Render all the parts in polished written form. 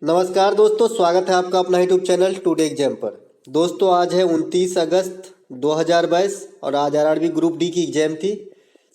नमस्कार दोस्तों, स्वागत है आपका अपना यूट्यूब चैनल टुडे एग्जाम पर। दोस्तों आज है 29 अगस्त 2022 और आज आरआरबी ग्रुप डी की एग्जाम थी।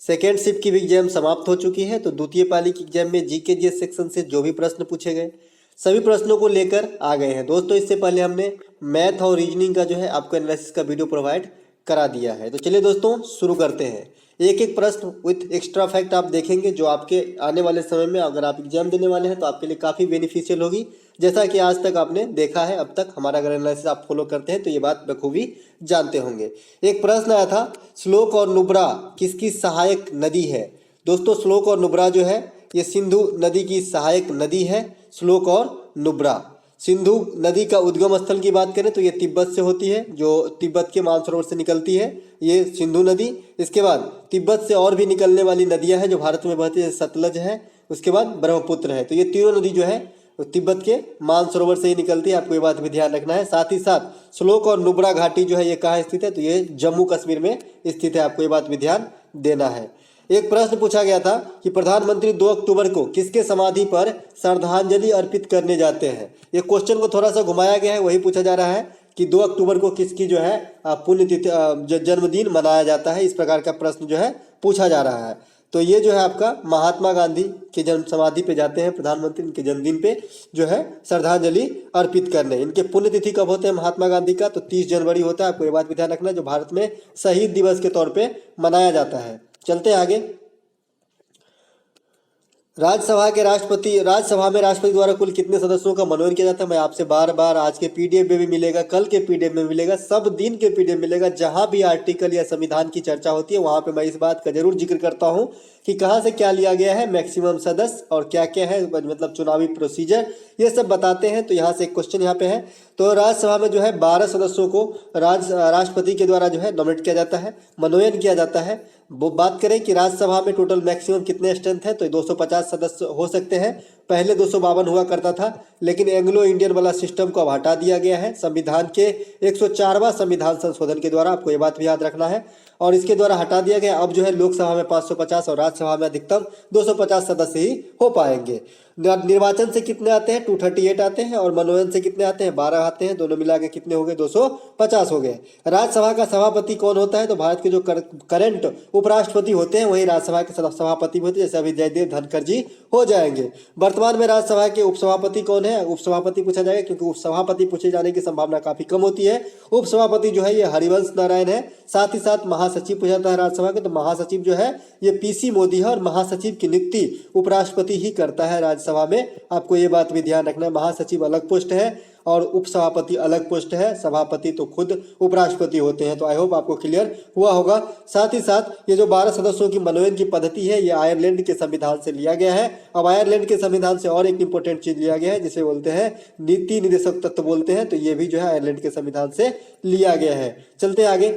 सेकेंड शिफ्ट की भी एग्जाम समाप्त हो चुकी है। तो द्वितीय पाली की एग्जाम में जीके जीएस सेक्शन से जो भी प्रश्न पूछे गए सभी प्रश्नों को लेकर आ गए हैं। दोस्तों इससे पहले हमने मैथ और रीजनिंग का जो है आपको एनालिसिस का वीडियो प्रोवाइड करा दिया है। तो चलिए दोस्तों शुरू करते हैं। एक एक प्रश्न विथ एक्स्ट्रा फैक्ट आप देखेंगे जो आपके आने वाले समय में अगर आप एग्जाम देने वाले हैं तो आपके लिए काफ़ी बेनिफिशियल होगी। जैसा कि आज तक आपने देखा है, अब तक हमारा अगर एनालिसिस आप फॉलो करते हैं तो ये बात बखूबी जानते होंगे। एक प्रश्न आया था, श्लोक और नुब्रा किसकी सहायक नदी है। दोस्तों श्लोक और नुब्रा जो है ये सिंधु नदी की सहायक नदी है। श्लोक और नुब्रा सिंधु नदी का उद्गम स्थल की बात करें तो ये तिब्बत से होती है, जो तिब्बत के मानसरोवर से निकलती है ये सिंधु नदी। इसके बाद तिब्बत से और भी निकलने वाली नदियां हैं जो भारत में बहती है, सतलज है, उसके बाद ब्रह्मपुत्र है। तो ये तीनों नदी जो है तिब्बत के मानसरोवर से ही निकलती है, आपको ये बात भी ध्यान रखना है। साथ ही साथ श्लोक और नुब्रा घाटी जो है ये कहाँ स्थित है, तो ये जम्मू कश्मीर में स्थित है, आपको ये बात भी ध्यान देना है। एक प्रश्न पूछा गया था कि प्रधानमंत्री 2 अक्टूबर को किसके समाधि पर श्रद्धांजलि अर्पित करने जाते हैं। ये क्वेश्चन को थोड़ा सा घुमाया गया है, वही पूछा जा रहा है कि 2 अक्टूबर को किसकी जो है पुण्यतिथि जन्मदिन मनाया जाता है। इस प्रकार का प्रश्न जो है पूछा जा रहा है। तो ये जो है आपका महात्मा गांधी के जन्म समाधि पे जाते हैं प्रधानमंत्री, इनके जन्मदिन पे जो है श्रद्धांजलि अर्पित करने। इनके पुण्यतिथि कब होते हैं महात्मा गांधी का, तो 30 जनवरी होता है, आपको ये बात भी ध्यान रखना है, जो भारत में शहीद दिवस के तौर पे मनाया जाता है। चलते हैं आगे। राज्यसभा में राष्ट्रपति द्वारा कुल कितने सदस्यों का मनोनयन किया जाता है। मैं आपसे बार बार आज के पीडीएफ में भी मिलेगा, कल के पीडीएफ में मिलेगा, सब दिन के पीडीएफ मिलेगा, जहां भी आर्टिकल या संविधान की चर्चा होती है वहां पे मैं इस बात का जरूर जिक्र करता हूं कि कहां से क्या लिया गया है, मैक्सिमम सदस्य और क्या क्या है, मतलब चुनावी प्रोसीजर, ये सब बताते हैं। तो यहाँ से एक क्वेश्चन यहाँ पे है। तो राज्यसभा में जो है 12 सदस्यों को राष्ट्रपति के द्वारा जो है नॉमिनेट किया जाता है, मनोनयन किया जाता है। वो बात करें कि राज्यसभा में टोटल मैक्सिमम कितने स्ट्रेंथ है, तो 250 सदस्य हो सकते हैं। पहले 252 हुआ करता था, लेकिन एंग्लो इंडियन वाला सिस्टम को अब हटा दिया गया है संविधान के 104वां संविधान संशोधन के द्वारा, आपको ये बात भी याद रखना है, और इसके द्वारा हटा दिया गया। अब जो है लोकसभा में 550 और राज्यसभा में अधिकतम 250 सदस्य ही हो पाएंगे। निर्वाचन से कितने आते हैं, 238 आते हैं, और मनोनयन से कितने आते हैं, 12 आते हैं। दोनों मिला के कितने हो गए, 250 हो गए। राज्यसभा का सभापति कौन होता है, तो भारत के जो करंट उपराष्ट्रपति होते हैं वही राज्यसभा के सभापति होते हैं, जैसे अभी जयदेव धनखड़ जी हो जाएंगे। वर्तमान में राज्यसभा के उपसभापति कौन है, उपसभापति पूछा जाएगा, क्योंकि उपसभापति पूछे जाने की संभावना काफी कम होती है। उपसभापति जो है ये हरिवंश नारायण है। साथ ही साथ महासचिव पूछा जाता है राज्यसभा के, तो महासचिव जो है ये पीसी मोदी है, और महासचिव की नियुक्ति उपराष्ट्रपति ही करता है राज्यसभा में, आपको ये बात भी ध्यान रखना है। महासचिव अलग पोस्ट है और उपसभापति अलग पोस्ट है, सभापति तो खुद उपराष्ट्रपति होते हैं। तो आई होप आपको क्लियर हुआ होगा। साथ ही साथ ये जो 12 सदस्यों की मनोनयन की पद्धति है ये आयरलैंड के संविधान से लिया गया है। अब आयरलैंड के संविधान से और एक इंपॉर्टेंट चीज लिया गया है जिसे बोलते हैं नीति निदेशक तत्व बोलते हैं, तो ये भी जो है आयरलैंड के संविधान से लिया गया है। चलते हैं आगे।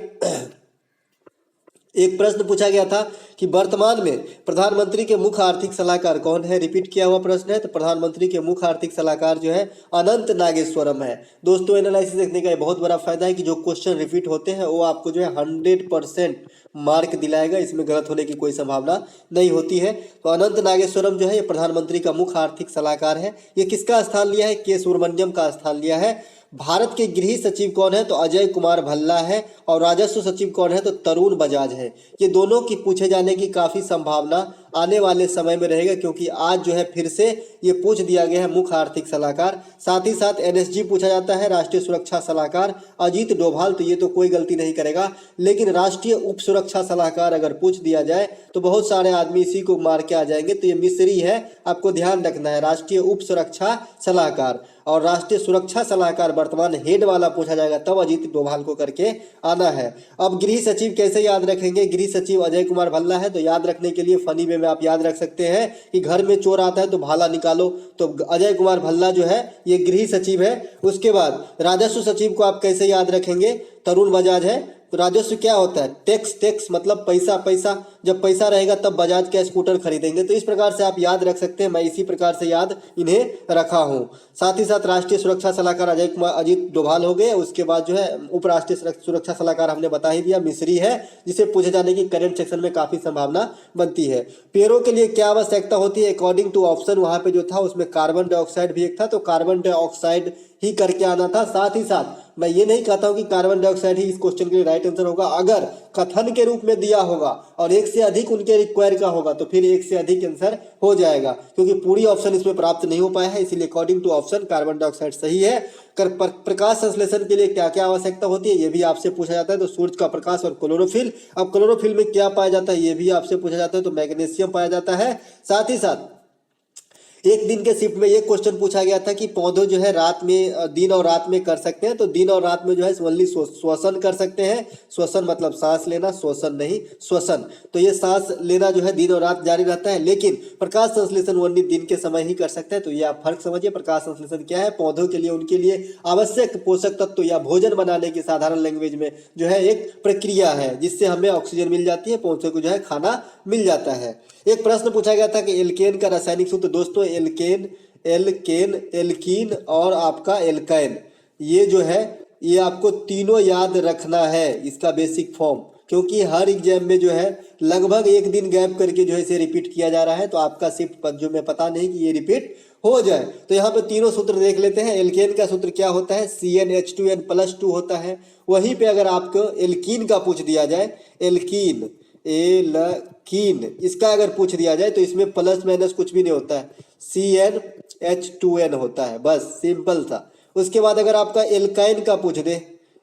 एक प्रश्न पूछा गया था कि वर्तमान में प्रधानमंत्री के मुख्य आर्थिक सलाहकार कौन है। रिपीट किया हुआ प्रश्न है। तो प्रधानमंत्री के मुख्य आर्थिक सलाहकार जो है अनंत नागेश्वरम है। दोस्तों एनालिसिस देखने का ये बहुत बड़ा फायदा है कि जो क्वेश्चन रिपीट होते हैं वो आपको जो है 100% मार्क दिलाएगा, इसमें गलत होने की कोई संभावना नहीं होती है। तो अनंत नागेश्वरम जो है ये प्रधानमंत्री का मुख्य आर्थिक सलाहकार है। ये किसका स्थान लिया है, के सुब्रमण्यम का स्थान लिया है। भारत के गृह सचिव कौन है, तो अजय कुमार भल्ला है, और राजस्व सचिव कौन है, तो तरुण बजाज है। ये दोनों की पूछे जाने की काफ़ी संभावना आने वाले समय में रहेगा, क्योंकि आज जो है फिर से ये पूछ दिया गया है मुख्य आर्थिक सलाहकार। साथ ही साथ एनएसजी पूछा जाता है, राष्ट्रीय सुरक्षा सलाहकार अजीत डोभाल, तो ये तो कोई गलती नहीं करेगा। लेकिन राष्ट्रीय उप सुरक्षा सलाहकार अगर पूछ दिया जाए तो बहुत सारे आदमी इसी को मार के आ जाएंगे, तो ये मिस्री है, आपको ध्यान रखना है। राष्ट्रीय उप सुरक्षा सलाहकार और राष्ट्रीय सुरक्षा सलाहकार वर्तमान हेड वाला पूछा जाएगा, तब अजीत डोभाल को करके आना है। अब गृह सचिव कैसे याद रखेंगे, गृह सचिव अजय कुमार भल्ला है, तो याद रखने के लिए फनी वे में आप याद रख सकते हैं कि घर में चोर आता है तो भाला निकालो, तो अजय कुमार भल्ला जो है ये गृह सचिव है। उसके बाद राजस्व सचिव को आप कैसे याद रखेंगे, तरुण बजाज है। तो राजस्व क्या होता है? टैक्स। टैक्स मतलब पैसा। पैसा, जब पैसा रहेगा तब बजाज का स्कूटर खरीदेंगे। तो इस प्रकार से आप याद रख सकते हैं, मैं इसी प्रकार से याद इन्हें रखा हूँ। साथ ही साथ राष्ट्रीय सुरक्षा सलाहकार अजीत डोभाल हो गए। उसके बाद जो है उप राष्ट्रीय सुरक्षा सलाहकार हमने बता ही दिया, मिस्री है, जिसे पूछे जाने की करंट सेक्शन में काफी संभावना बनती है। पेड़ों के लिए क्या आवश्यकता होती है? अकॉर्डिंग टू ऑप्शन वहां पे जो था उसमें कार्बन डाइऑक्साइड भी एक था, तो कार्बन डाइऑक्साइड ही करके आना था। साथ ही साथ मैं ये नहीं कहता हूं कि कार्बन डाइऑक्साइड ही इस क्वेश्चन के लिए राइट आंसर होगा। अगर कथन के रूप में दिया होगा और एक से अधिक उनके रिक्वायर का होगा तो फिर एक से अधिक आंसर हो जाएगा, क्योंकि पूरी ऑप्शन इसमें प्राप्त नहीं हो पाया है, इसीलिए according to option carbon dioxide सही है। प्रकाश संश्लेषण के लिए क्या क्या आवश्यकता होती है ये भी आपसे पूछा जाता है, तो सूरज का प्रकाश और क्लोरोफिल। अब क्लोरोफिल में क्या पाया जाता है ये भी आपसे पूछा जाता है, तो मैग्नीशियम पाया जाता है। साथ ही साथ एक दिन के शिफ्ट में एक क्वेश्चन पूछा गया था कि पौधे जो है रात में, दिन और रात में कर सकते हैं, तो दिन और रात में जो है ओनली श्वसन कर सकते हैं। श्वसन मतलब सांस लेना, श्वसन नहीं श्वसन। तो ये सांस लेना जो है दिन और रात जारी रहता है, लेकिन प्रकाश संश्लेषण ओनली दिन के समय ही कर सकते हैं। तो ये आप फर्क समझिए। प्रकाश संश्लेषण क्या है? पौधों के लिए उनके लिए आवश्यक पोषक तत्व या भोजन बनाने की साधारण लैंग्वेज में जो है एक प्रक्रिया है, जिससे हमें ऑक्सीजन मिल जाती है, पौधों को जो है खाना मिल जाता है। एक प्रश्न पूछा गया था कि एल्केन का रासायनिक सूत्र। दोस्तों एल्केन, एल्केन, एल्कीन और आपका एल्काइन, ये जो है ये आपको तीनों याद रखना है, इसका बेसिक फॉर्म, क्योंकि हर एग्जाम में जो है लगभग एक दिन गैप करके जो है इसे रिपीट किया जा रहा है। तो आपका शिफ्ट जो मैं पता नहीं कि ये रिपीट हो जाए। तो यहाँ पे तीनों सूत्र देख लेते हैं। एल्केन का सूत्र क्या होता है? CnH2n+2 होता है। वहीं पे अगर आपको एल्कीन का पूछ दिया जाए, एल्कीन, एल्कीन, इसका अगर पूछ दिया जाए तो इसमें प्लस माइनस कुछ भी नहीं होता है, CnH2n होता है, बस सिंपल सा। उसके बाद अगर आपका एल्काइन का पूछ दे,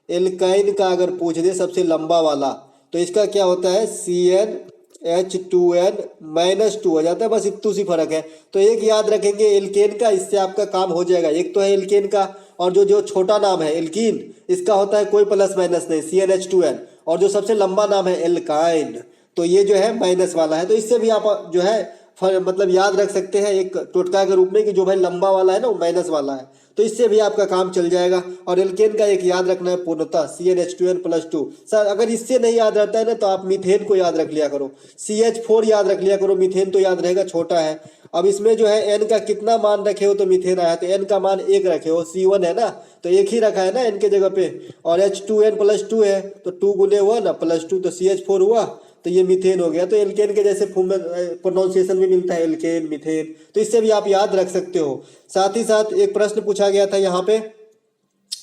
एल्काइन का अगर पूछ दे सबसे लंबा वाला, तो इसका क्या होता है? CnH2n-2 हो जाता है, बस इतनी सी फर्क है। तो एक याद रखेंगे एल्केन का, इससे आपका काम हो जाएगा। एक तो है एल्केन का, और जो छोटा नाम है एल्कीन, इसका होता है कोई प्लस माइनस नहीं, CnH2n, और जो सबसे लंबा नाम है एल्काइन, तो ये जो है माइनस वाला है। तो इससे भी आप जो है मतलब याद रख सकते हैं एक टोटका के रूप में कि जो भाई लंबा वाला है ना वो माइनस वाला है, तो इससे भी आपका काम चल जाएगा। और एल्केन का एक याद रखना है पूर्णतः, CnH2n+2। सर अगर इससे नहीं याद रहता है ना तो आप मीथेन को याद रख लिया करो, CH4 याद रख लिया करो, मीथेन तो याद रहेगा, छोटा है। अब इसमें जो है n का कितना मान रखे हो तो मीथेन आया, तो n का मान 1 रखे हो, C1 है ना, तो एक ही रखा है ना n के जगह पे, और H2n+2 है तो 2 गुने 1 +2 तो CH4 हुआ, तो ये मीथेन हो गया। तो एल्केन के जैसे प्रोनाउंसिएशन भी मिलता है, एल्केन, मीथेन, तो इससे भी आप याद रख सकते हो। साथ ही साथ एक प्रश्न पूछा गया था यहाँ पे,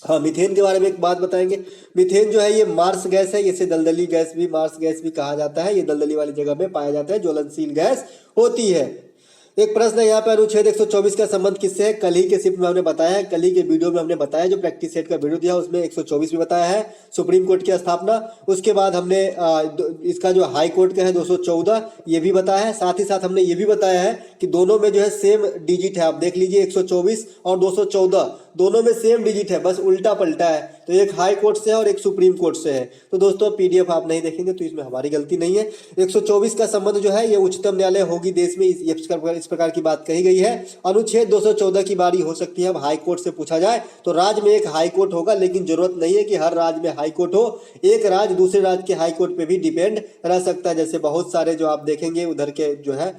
हाँ मीथेन के बारे में एक बात बताएंगे। मीथेन जो है ये मार्स गैस है, इसे दलदली गैस भी, मार्स गैस भी कहा जाता है। ये दलदली वाली जगह में पाया जाता है, ज्वलनशील गैस होती है। एक प्रश्न है यहाँ पे, अनुच्छेद 124 का संबंध किससे है? कल ही के शिफ्ट में हमने बताया है, कल ही के वीडियो में हमने बताया, जो प्रैक्टिस सेट का वीडियो दिया उसमें 124 भी बताया है, सुप्रीम कोर्ट की स्थापना। उसके बाद हमने इसका जो हाई कोर्ट का है 214 ये भी बताया है। साथ ही साथ हमने ये भी बताया है कि दोनों में जो है सेम डिजिट है, आप देख लीजिए 124 और 214 दोनों में सेम डिजिट है, बस उल्टा पलटा है, तो एक हाई कोर्ट से है और एक सुप्रीम कोर्ट से है। तो दोस्तों पीडीएफ आप नहीं देखेंगे तो इसमें हमारी गलती नहीं है। 124 का संबंध जो है ये उच्चतम न्यायालय होगी देश में, इस प्रकार की बात कही गई है। अनुच्छेद 214 की बारी हो सकती है अब हाई कोर्ट से पूछा जाए तो राज्य में एक हाई कोर्ट होगा, लेकिन जरूरत नहीं है कि हर राज्य में हाई कोर्ट हो, एक राज्य दूसरे राज्य के हाई कोर्ट पे भी डिपेंड रह सकता है। जैसे बहुत सारे जो आप देखेंगे उधर के जो है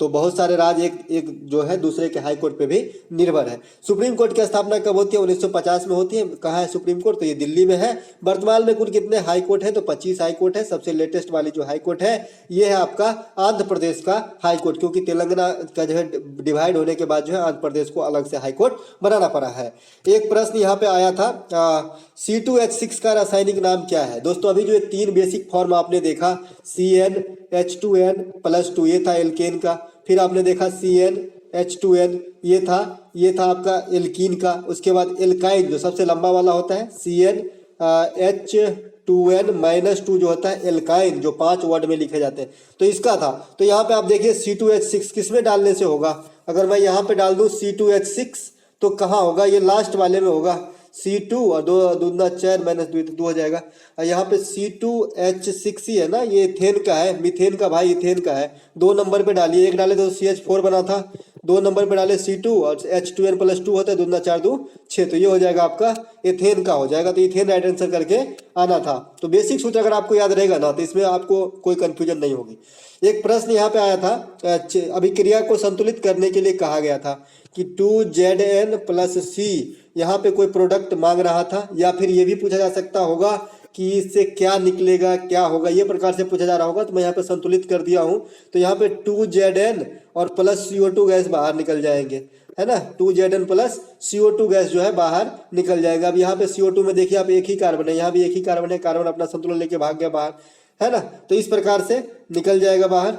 तो बहुत सारे राज्य एक जो है दूसरे के हाई कोर्ट पे भी निर्भर है। सुप्रीम कोर्ट की स्थापना कब होती है? 1950 में होती है। कहाँ है सुप्रीम कोर्ट? तो ये दिल्ली में है। वर्तमान में कुल कितने हाई कोर्ट है? तो 25 हाई कोर्ट है। सबसे लेटेस्ट वाली जो हाई कोर्ट है ये है आपका आंध्र प्रदेश का हाई कोर्ट, क्योंकि तेलंगाना का जो है डिवाइड होने के बाद जो है आंध्र प्रदेश को अलग से हाई कोर्ट बनाना पड़ा है। एक प्रश्न यहाँ पे आया था, C2H6 का रासायनिक नाम क्या है? दोस्तों अभी जो 3 बेसिक फॉर्म आपने देखा, CnH2n+2 ये था एल्केन का, फिर आपने देखा CnH2n ये था आपका एल्कीन का, उसके बाद एल्काइन जो सबसे लंबा वाला होता है, CnH2n-2 जो होता है एल्काइन, जो 5 वर्ड में लिखे जाते हैं, तो इसका था। तो यहाँ पे आप देखिए C2H6 किस में डालने से होगा? अगर मैं यहाँ पे डाल दूँ C2H6 तो कहाँ होगा? ये लास्ट वाले में होगा, C2 और 2 दूना 4 -2 2 हो जाएगा। और यहाँ पे C2H6 ही है ना, ये इथेन का है, मीथेन का भाई इथेन का है। 2 नंबर पे डालिए, एक डाले तो CH4 बना था, 2 नंबर पे डाले C2 और H2n+2 होता है, 2 दूना 4 2 6, तो ये हो जाएगा आपका एथेन का हो जाएगा। तो इथेन राइट आंसर करके आना था। तो बेसिक सूत्र अगर आपको याद रहेगा ना तो इसमें आपको कोई कंफ्यूजन नहीं होगी। एक प्रश्न यहाँ पे आया था, अभिक्रिया को संतुलित करने के लिए कहा गया था कि 2Zn+C यहाँ पे कोई प्रोडक्ट मांग रहा था, या फिर ये भी पूछा जा सकता होगा कि इससे क्या निकलेगा, क्या होगा, ये प्रकार से पूछा जा रहा होगा। तो मैं यहाँ पे संतुलित कर दिया हूँ। तो यहाँ पे 2Zn और प्लस CO2 गैस बाहर निकल जाएंगे, है ना। 2Zn प्लस CO2 गैस जो है बाहर निकल जाएगा। अब यहाँ पे CO2 में देखिए आप एक ही कार्बन है, यहाँ भी एक ही कार्बन है, कार्बन अपना संतुलन लेके भाग गया बाहर, है ना। तो इस प्रकार से निकल जाएगा बाहर।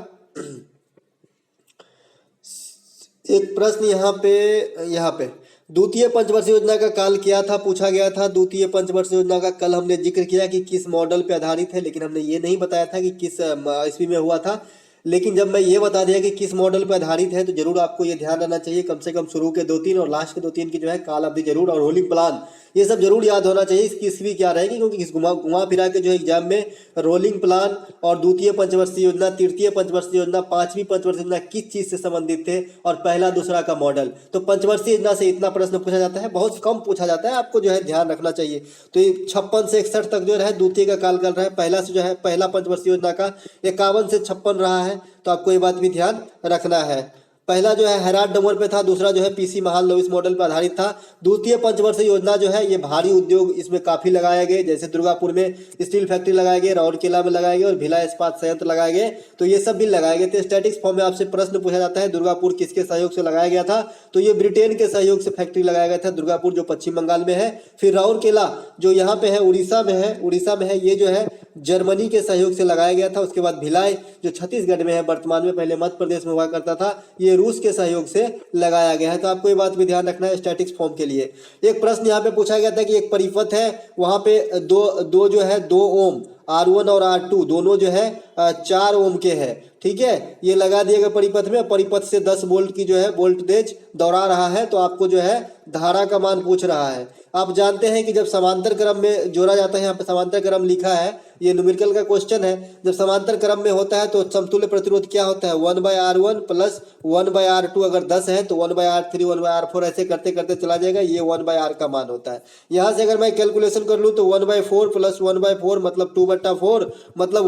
एक प्रश्न यहाँ पे द्वितीय पंचवर्षीय योजना का काल क्या था पूछा गया था। द्वितीय पंचवर्षीय योजना का कल हमने जिक्र किया कि किस मॉडल पे आधारित है, लेकिन हमने ये नहीं बताया था कि किस ईस्वी में हुआ था। लेकिन जब मैं ये बता दिया कि किस मॉडल पर आधारित है तो जरूर आपको ये ध्यान रखना चाहिए, कम से कम शुरू के 2-3 और लास्ट के 2-3 की जो है काल अवधि जरूर, और रोलिंग प्लान ये सब जरूर याद होना चाहिए। इसकी ईस्वी क्या रहेगी, क्योंकि इस घुमा फिरा के जो एग्जाम में रोलिंग प्लान और द्वितीय पंचवर्षीय योजना, तृतीय पंचवर्षीय योजना, पांचवी पंचवर्षीय योजना किस चीज से संबंधित थे, और पहला दूसरा का मॉडल। तो पंचवर्षीय योजना से इतना प्रश्न पूछा जाता है, बहुत कम पूछा जाता है, आपको जो है ध्यान रखना चाहिए। तो ये 56 से 61 तक जो है द्वितीय का काल कर रहा है, पहला से जो है पहला पंचवर्षीय योजना का 51 से 56 रहा है। तो आपको ये बात भी ध्यान रखना है। पहला जो है हैराल्ड डमर पे था, दूसरा जो है पीसी महाल लोविस मॉडल पर आधारित था। द्वितीय पंचवर्षीय योजना जो है ये भारी उद्योग इसमें काफी लगाए गए, जैसे दुर्गापुर में स्टील फैक्ट्री लगाए गए, राउरकेला में लगाए गए और भिला इस्पात संयंत्र लगाए गए, तो ये सब भी लगाए गए थे। स्टैटिक्स फॉर्म में आपसे प्रश्न पूछा जाता है दुर्गापुर किसके सहयोग से लगाया गया था, तो ये ब्रिटेन के सहयोग से फैक्ट्री लगाया गया था दुर्गापुर, जो पश्चिम बंगाल में है। फिर राउरकेला जो यहाँ पे है उड़ीसा में है, ये जो है जर्मनी के सहयोग से लगाया गया था। उसके बाद भिलाई जो छत्तीसगढ़ में है वर्तमान में, पहले मध्य प्रदेश में हुआ करता था, ये रूस के सहयोग से लगाया गया है। तो आपको ये बात भी ध्यान रखना है स्टैटिक्स फॉर्म के लिए। एक प्रश्न यहाँ पे पूछा गया था कि एक परिपथ है, वहां पे दो ओम R1 और R2 दोनों जो है 4 ओम के है, ठीक है। ये लगा दिएगा परिपथ में, परिपथ से 10 वोल्ट की जो है वोल्टेज दौड़ा रहा है, तो आपको जो है धारा का मान पूछ रहा है। आप जानते हैं कि जब समांतर क्रम में जोड़ा जाता है, यहाँ पे समांतर क्रम लिखा है, ये न्यूमेरिकल का क्वेश्चन है। जब समांतर क्रम में होता है तो समतुल्य प्रतिरोध क्या होता है, 1/R1 प्लस 1/R2, अगर 10 है तो 1/R3 1/R4 ऐसे करते करते चला जाएगा, ये 1/R का मान होता है। यहाँ से अगर मैं कैलकुलेशन कर लूँ तो 1/4 प्लस 1/4 मतलब 2/4 मतलब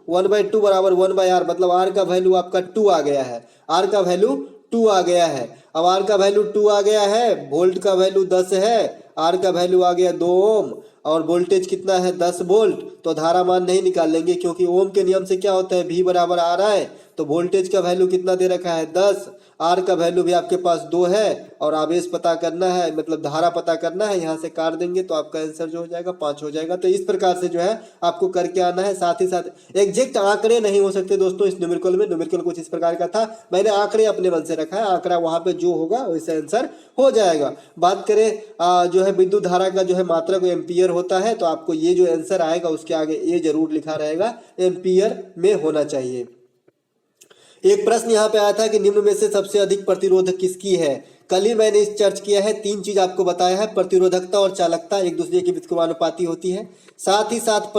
1/2 बराबर 1/R, मतलब R का वैल्यू आपका 2 आ गया है, R का वैल्यू 2 आ गया है। अब R का वैल्यू 2 आ गया है, वोल्ट का वैल्यू 10 है, R का वैल्यू आ गया 2 ओम और वोल्टेज कितना है 10 वोल्ट। तो धारा मान नहीं निकाल लेंगे, क्योंकि ओम के नियम से क्या होता है V बराबर R है। तो वोल्टेज का वैल्यू कितना दे रखा है 10, R का वैल्यू भी आपके पास 2 है, और आवेश पता करना है, मतलब धारा पता करना है, यहाँ से काट देंगे तो आपका आंसर जो हो जाएगा 5 हो जाएगा। तो इस प्रकार से जो है आपको करके आना है। साथ ही साथ एग्जैक्ट आंकड़े नहीं हो सकते दोस्तों इस न्यूमेरिकल में, न्यूमेरिकल कुछ इस प्रकार का था, मैंने आंकड़े अपने मन से रखा है, आंकड़ा वहां पे जो होगा वैसे आंसर हो जाएगा। बात करें जो है विद्युत धारा का जो है मात्रा को एम्पियर होता है, तो आपको ये जो आंसर आएगा उसके आगे ये जरूर लिखा रहेगा, एम्पियर में होना चाहिए। एक प्रश्न यहाँ पे आया था कि निम्न में से सबसे अधिक प्रतिरोध किसकी है। कल ही मैंने इस चर्च किया है, 3 चीज आपको बताया है, प्रतिरोधकता और चालकता एक दूसरे के व्युत्क्रमानुपाती होती है, साथ ही साथ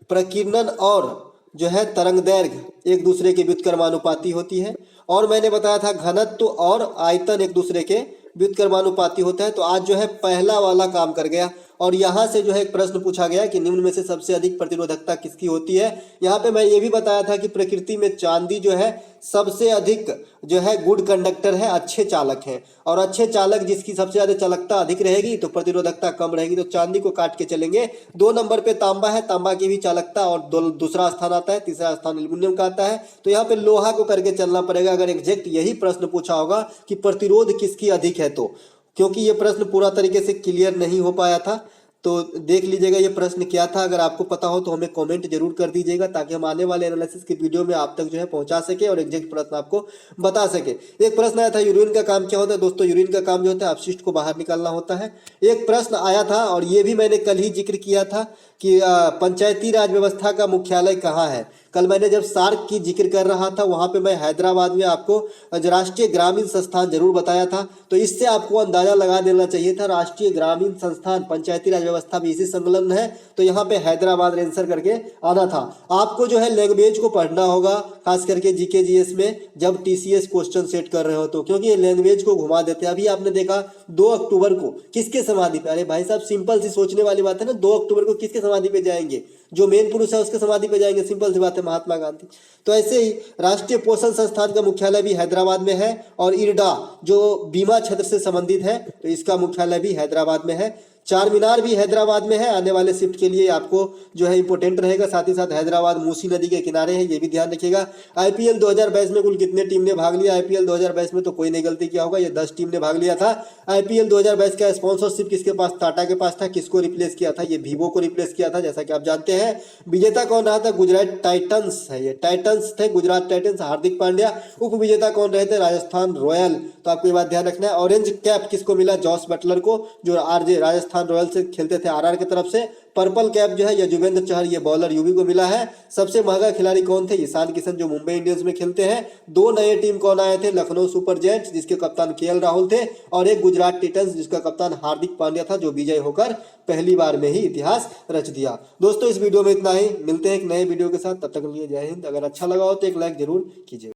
प्रकीर्णन और जो है तरंग दैर्घ्य एक दूसरे के व्युत्क्रमानुपाती होती है, और मैंने बताया था घनत्व और आयतन एक दूसरे के व्युत्क्रमानुपाती होता है। तो आज जो है पहला वाला काम कर गया, और यहाँ से जो है एक प्रश्न पूछा गया कि निम्न में से सबसे अधिक प्रतिरोधकता किसकी होती है। यहाँ पे मैं ये भी बताया था कि प्रकृति में चांदी जो है सबसे अधिक जो है गुड कंडक्टर है, अच्छे चालक है, और अच्छे चालक जिसकी सबसे ज्यादा चालकता अधिक रहेगी तो प्रतिरोधकता कम रहेगी। तो चांदी को काट के चलेंगे। 2 नंबर पे तांबा है, तांबा की भी चालकता और दूसरा स्थान आता है, तीसरा स्थान एल्युमिनियम का आता है। तो यहाँ पे लोहा को करके चलना पड़ेगा अगर एग्जैक्ट यही प्रश्न पूछा होगा कि प्रतिरोध किसकी अधिक है तो, क्योंकि ये प्रश्न पूरा तरीके से क्लियर नहीं हो पाया था। तो देख लीजिएगा ये प्रश्न क्या था, अगर आपको पता हो तो हमें कमेंट जरूर कर दीजिएगा, ताकि हम आने वाले एनालिसिस की वीडियो में आप तक जो है पहुंचा सके और एग्जैक्ट प्रश्न आपको बता सके। एक प्रश्न आया था यूरिन का काम क्या होता है। दोस्तों यूरिन का काम जो होता है अपशिष्ट को बाहर निकालना होता है। एक प्रश्न आया था और ये भी मैंने कल ही जिक्र किया था कि पंचायती राज व्यवस्था का मुख्यालय कहाँ है। कल मैंने जब सार्क की जिक्र कर रहा था वहाँ पे मैं हैदराबाद में आपको राष्ट्रीय ग्रामीण संस्थान जरूर बताया था। तो इससे आपको अंदाजा लगा देना चाहिए था राष्ट्रीय ग्रामीण संस्थान पंचायती राज व्यवस्था भी इसी संलग्न है, तो यहाँ पे हैदराबाद आंसर करके आना था। आपको जो है लैंग्वेज को पढ़ना होगा, खास करके जीके जीएस में जब टीसीएस क्वेश्चन सेट कर रहे हो तो, क्योंकि ये लैंग्वेज को घुमा देते हैं। अभी आपने देखा 2 अक्टूबर को किसके समाधि पे, अरे भाई साहब सिंपल सी सोचने वाली बात है ना, 2 अक्टूबर को किसके समाधि पे जाएंगे, जो मेन पुरुष है उसके समाधि पे जाएंगे, सिंपल सी बात है, महात्मा गांधी। तो ऐसे ही राष्ट्रीय पोषण संस्थान का मुख्यालय भी हैदराबाद में है, और इरडा जो बीमा क्षेत्र से संबंधित है तो इसका मुख्यालय भी हैदराबाद में है। चार मीनार भी हैदराबाद में है, आने वाले शिफ्ट के लिए आपको जो है इंपॉर्टेंट रहेगा। साथ ही साथ हैदराबाद मूसी नदी के किनारे है, ये भी ध्यान रखिएगा। आईपीएल 2022 में कुल कितने टीम ने भाग लिया, आईपीएल 2022 में तो कोई नहीं गलती किया होगा, ये 10 टीम ने भाग लिया था। आईपीएल 2022 का स्पॉन्सरशिप किसके पास, टाटा के पास था। किसको रिप्लेस किया था, ये वीवो को रिप्लेस किया था, जैसा कि आप जानते हैं। विजेता कौन रहा था, गुजरात टाइटंस है, ये टाइटंस थे गुजरात टाइटंस, हार्दिक पांड्या। उप विजेता कौन रहे थे, राजस्थान रॉयल। तो आपको ये बात ध्यान रखना है। ऑरेंज कैप किसको मिला, जॉस बटलर को, जो आरजे राजस्थान रॉयल से खेलते थे आरआर की तरफ से। पर्पल कैप जो है युजवेंद्र चहल, ये बॉलर यूवी को मिला है। सबसे महंगा खिलाड़ी कौन थे, ईशान किशन, जो मुंबई इंडियंस में खेलते हैं। 2 नए टीम कौन आए थे, लखनऊ सुपर जायंट्स जिसके कप्तान केएल राहुल थे, और एक गुजरात टाइटंस जिसका कप्तान हार्दिक पांड्या था, जो विजय होकर पहली बार में ही इतिहास रच दिया। दोस्तों इस वीडियो में इतना ही, मिलते हैं एक नए वीडियो के साथ, तब तक के लिए जय हिंद। अगर अच्छा लगा हो तो एक लाइक जरूर कीजिए।